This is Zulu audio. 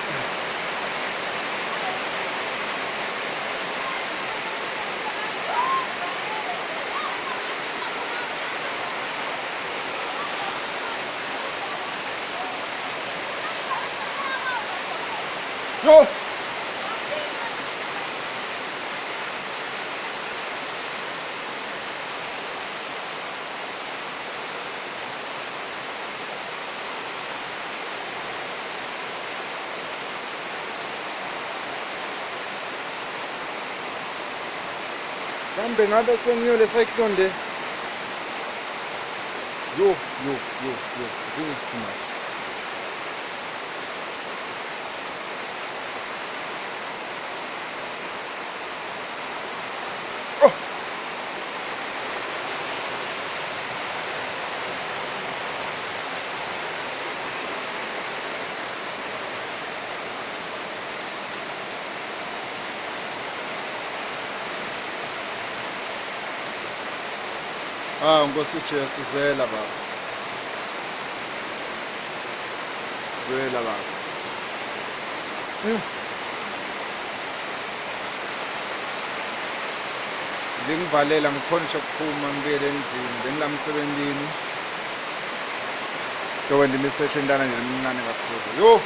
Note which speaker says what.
Speaker 1: Jesus. Yo! Kambe ngabe sengiyo le cyclone le. Yo. This is too much. Oh. Nkosi Jesu zwela baba. Zwela baba. Ngingivalela ngikhonje ukuphuma ngibuyele endlini bengilamsebenzini. Njengoba ndimesearch entana nje emncane kakhulu. Yo.